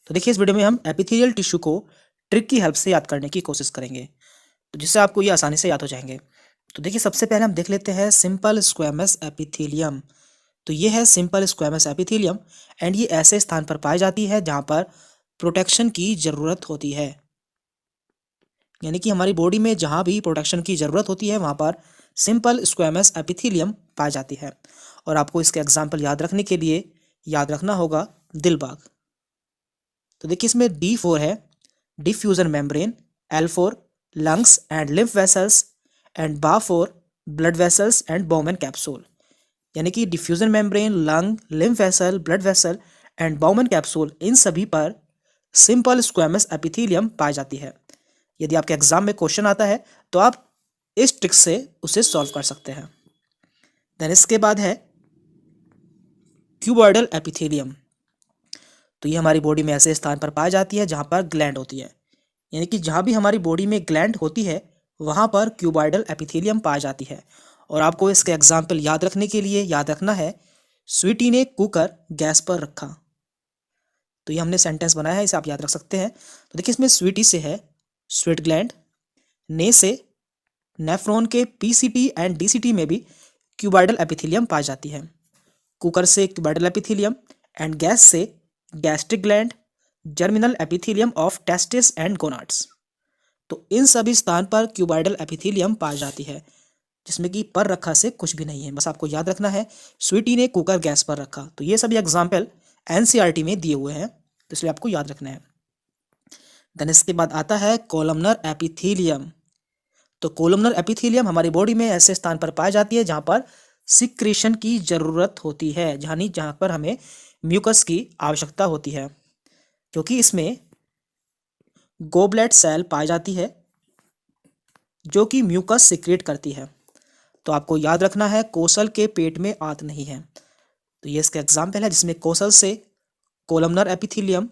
तो देखिए इस वीडियो में हम एपिथेलियल टिश्यू को ट्रिक की हेल्प से याद करने की कोशिश करेंगे, तो जिससे आपको ये आसानी से याद हो जाएंगे। तो देखिए सबसे पहले हम देख लेते हैं सिंपल स्क्वेमस एपिथेलियम। तो ये है सिंपल स्क्वेमस एपिथेलियम एंड ये ऐसे स्थान पर पाई जाती है जहाँ पर प्रोटेक्शन की ज़रूरत होती है। यानी कि हमारी बॉडी में जहाँ भी प्रोटेक्शन की ज़रूरत होती है वहाँ पर सिंपल स्क्वेमस एपिथेलियम पाई जाती है। और आपको इसके एग्जाम्पल याद रखने के लिए याद रखना होगा दिलबाग। तो देखिए इसमें D4 है diffusion membrane, L4 lungs and lymph vessels and BA4 blood vessels and Bowman capsule. यानी कि diffusion membrane, lung, lymph vessel, blood vessel and Bowman capsule, इन सभी पर सिंपल स्क्वेमस एपिथेलियम पाई जाती है। यदि आपके एग्जाम में क्वेश्चन आता है तो आप इस ट्रिक से उसे सॉल्व कर सकते हैं। देन इसके बाद है क्यूबॉइडल एपिथेलियम। तो ये हमारी बॉडी में ऐसे स्थान पर पाई जाती है जहाँ पर ग्लैंड होती है। यानी कि जहाँ भी हमारी बॉडी में ग्लैंड होती है वहाँ पर क्यूबॉइडल एपिथेलियम पाई जाती है। और आपको इसके एग्जाम्पल याद रखने के लिए याद रखना है स्वीटी ने कुकर गैस पर रखा। तो ये हमने सेंटेंस बनाया है, इसे आप याद रख सकते हैं। तो देखिए इसमें स्वीटी से है स्वीट ग्लैंड, ने से नेफ्रॉन के पीसीटी एंड डीसीटी में भी क्यूबॉइडल एपिथेलियम पाई जाती है। कुकर से क्यूबॉइडल एपिथेलियम एंड गैस से gastric gland, germinal epithelium of testis and gonads. तो इन सभी स्थान पर क्यूबॉइडल एपिथेलियम पाई जाती है, जिसमें कि पर रखा से कुछ भी नहीं है। बस आपको याद रखना है स्वीटी ने कुकर गैस पर रखा। तो ये सभी एग्जाम्पल एनसीईआरटी में दिए हुए हैं, तो इसलिए आपको याद रखना है। देन इसके बाद आता है कोलमनर एपिथेलियम। तो कोलमनर एपिथेलियम हमारी बॉडी में ऐसे स्थान पर पाई जाती है जहाँ पर सिक्रेशन की जरूरत होती है, जहाँ पर हमें म्यूकस की आवश्यकता होती है, क्योंकि इसमें गोबलेट सेल पाई जाती है जो कि म्यूकस सिक्रेट करती है। तो आपको याद रखना है कोसल के पेट में आंत नहीं है। तो ये इसका एग्जाम्पल है, जिसमें कोसल से कोलमनर एपिथेलियम,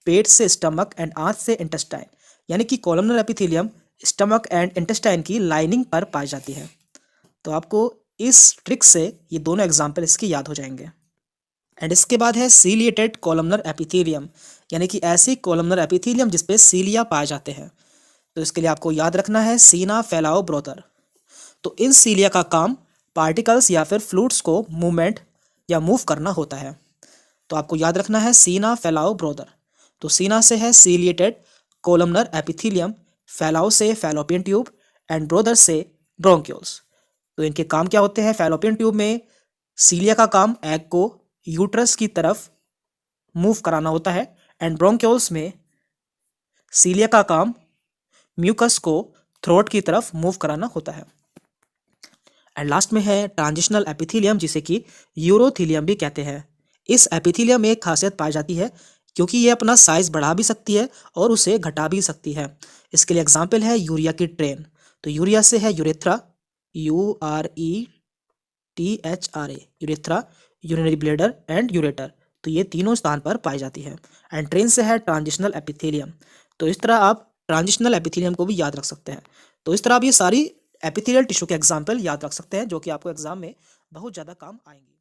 पेट से स्टमक एंड आंत से इंटेस्टाइन। यानी कि columnar epithelium stomach and intestine की लाइनिंग पर पाई जाती है। तो आपको इस ट्रिक से ये दोनों एग्जाम्पल इसके याद हो जाएंगे। एंड इसके बाद है सीलिएटेड कोलमनर एपिथेलियम। यानी कि ऐसी कोलमनर एपिथेलियम जिसपे सीलिया पाए जाते हैं। तो इसके लिए आपको याद रखना है सीना फैलाओ ब्रोथर। तो इन सीलिया का काम पार्टिकल्स या फिर फ्लूइड्स को मूवमेंट या मूव करना होता है। तो आपको याद रखना है सीना फैलाओ ब्रोथर। तो सीना से है सीलिएटेड कोलमनर एपिथेलियम, फैलाओ से फैलोपियन ट्यूब एंड ब्रोथर से ब्रोंक्यूल्स। तो इनके काम क्या होते हैं? फैलोपियन ट्यूब में सीलिया का काम एग को यूट्रस की तरफ मूव कराना होता है एंड ब्रोंक्यूल्स में सीलिया का काम म्यूकस को थ्रोट की तरफ मूव कराना होता है। एंड लास्ट में है ट्रांजिशनल एपिथेलियम, जिसे कि यूरोथेलियम भी कहते हैं। इस एपिथेलियम में एक खासियत पाई जाती है क्योंकि ये अपना साइज बढ़ा भी सकती है और उसे घटा भी सकती है। इसके लिए एग्जाम्पल है यूरिया की ट्रेन। तो यूरिया से है urethra, URETHRA, urethra, urinary bladder and ureter. तो ये तीनों स्थान पर पाई जाती है। एंड ट्रेन से है ट्रांजिशनल एपिथेलियम। तो इस तरह आप ट्रांजिशनल एपिथेलियम को भी याद रख सकते हैं। तो इस तरह आप ये सारी एपिथेलियल टिश्यू के एग्जाम्पल याद रख सकते हैं, जो कि आपको एग्जाम में बहुत ज़्यादा काम आएंगी।